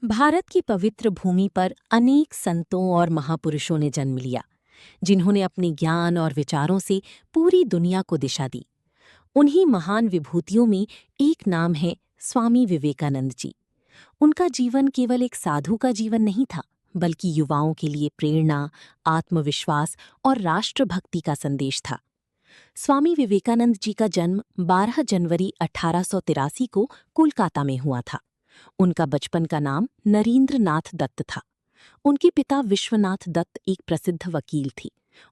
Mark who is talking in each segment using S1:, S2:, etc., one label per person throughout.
S1: भारत की पवित्र भूमि पर अनेक संतों और महापुरुषों ने जन्म लिया, जिन्होंने अपने ज्ञान और विचारों से पूरी दुनिया को दिशा दी। उन्हीं महान विभूतियों में एक नाम है स्वामी विवेकानंद जी। उनका जीवन केवल एक साधु का जीवन नहीं था, बल्कि युवाओं के लिए प्रेरणा, आत्मविश्वास और राष्ट्रभक्ति का संदेश था। स्वामी विवेकानंद जी का जन्म 12 जनवरी 1883 को कोलकाता में हुआ था। उनका बचपन का नाम नरेंद्र नाथ दत्त था। उनके पिता विश्वनाथ दत्त एक प्रसिद्ध वकील थी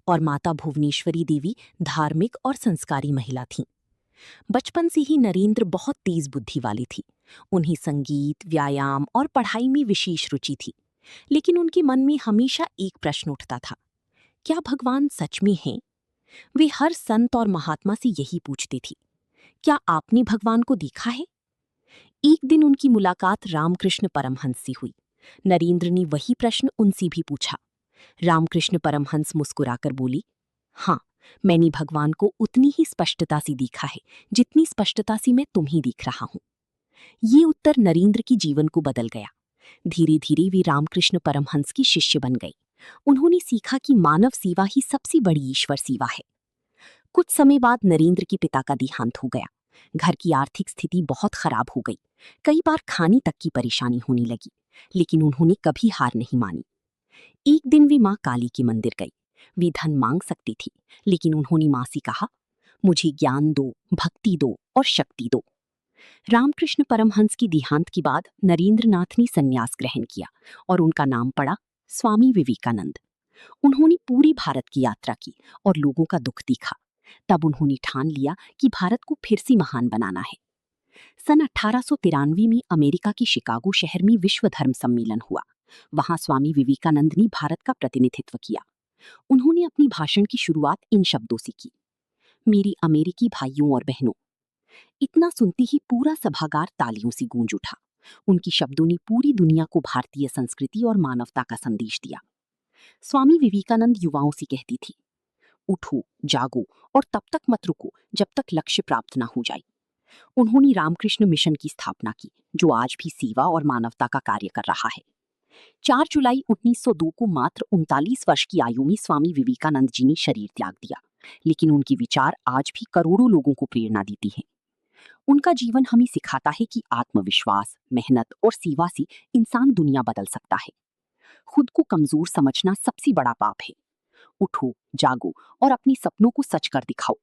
S1: और माता भुवनेश्वरी देवी धार्मिक और संस्कारी महिला थीं। बचपन से ही नरेंद्र बहुत तेज बुद्धि वाली थी। उन्हें संगीत, व्यायाम और पढ़ाई में विशेष रुचि थी। लेकिन उनके मन में हमेशा एक प्रश्न उठता था, क्या भगवान सच में हैं? वे हर संत और महात्मा से यही पूछती थी, क्या आपने भगवान को देखा है? एक दिन उनकी मुलाकात रामकृष्ण परमहंस से हुई। नरेंद्र ने वही प्रश्न उनसे भी पूछा। रामकृष्ण परमहंस मुस्कुराकर बोली, हाँ, मैंने भगवान को उतनी ही स्पष्टता से देखा है जितनी स्पष्टता से मैं तुम्हें देख रहा हूं। ये उत्तर नरेंद्र की जीवन को बदल गया। धीरे धीरे वे रामकृष्ण परमहंस की शिष्य बन गए। उन्होंने सीखा कि मानव सेवा ही सबसे बड़ी ईश्वर सेवा है। कुछ समय बाद नरेंद्र के पिता का देहांत हो गया। घर की आर्थिक स्थिति बहुत खराब हो गई। कई बार खाने तक की परेशानी होने लगी, लेकिन उन्होंने कभी हार नहीं मानी। एक दिन वे मां काली के मंदिर गई। वे धन मांग सकती थी, लेकिन उन्होंने मां से कहा, मुझे ज्ञान दो, भक्ति दो और शक्ति दो। रामकृष्ण परमहंस की देहांत के बाद नरेंद्र नाथ ने संन्यास ग्रहण किया और उनका नाम पड़ा स्वामी विवेकानंद। उन्होंने पूरी भारत की यात्रा की और लोगों का दुख देखा। तब उन्होंने ठान लिया कि भारत को फिर से महान बनाना है। सन 1893 में अमेरिका के शिकागो शहर में विश्व धर्म सम्मेलन हुआ। वहां स्वामी विवेकानंद ने भारत का प्रतिनिधित्व किया। उन्होंने अपनी भाषण की शुरुआत इन शब्दों से की, मेरे अमेरिकी भाइयों और बहनों। इतना सुनते ही पूरा सभागार तालियों से गूंज उठा। उनके शब्दों ने पूरी दुनिया को भारतीय संस्कृति और मानवता का संदेश दिया। स्वामी विवेकानंद युवाओं से कहती थी, उठो, जागो और तब तक मत रुको जब तक लक्ष्य प्राप्त न हो जाए। उन्होंने रामकृष्ण मिशन की स्थापना की, जो आज भी सेवा और मानवता का कार्य कर रहा है। 4 जुलाई 1902 को मात्र 39 वर्ष की आयु में स्वामी विवेकानंद जी ने शरीर त्याग दिया, लेकिन उनके विचार आज भी करोड़ों लोगों को प्रेरणा देती हैं। उनका जीवन हमें सिखाता है कि आत्मविश्वास, मेहनत और सेवा से इंसान दुनिया बदल सकता है। खुद को कमजोर समझना सबसे बड़ा पाप है। उठो, जागो और अपने सपनों को सच कर दिखाओ।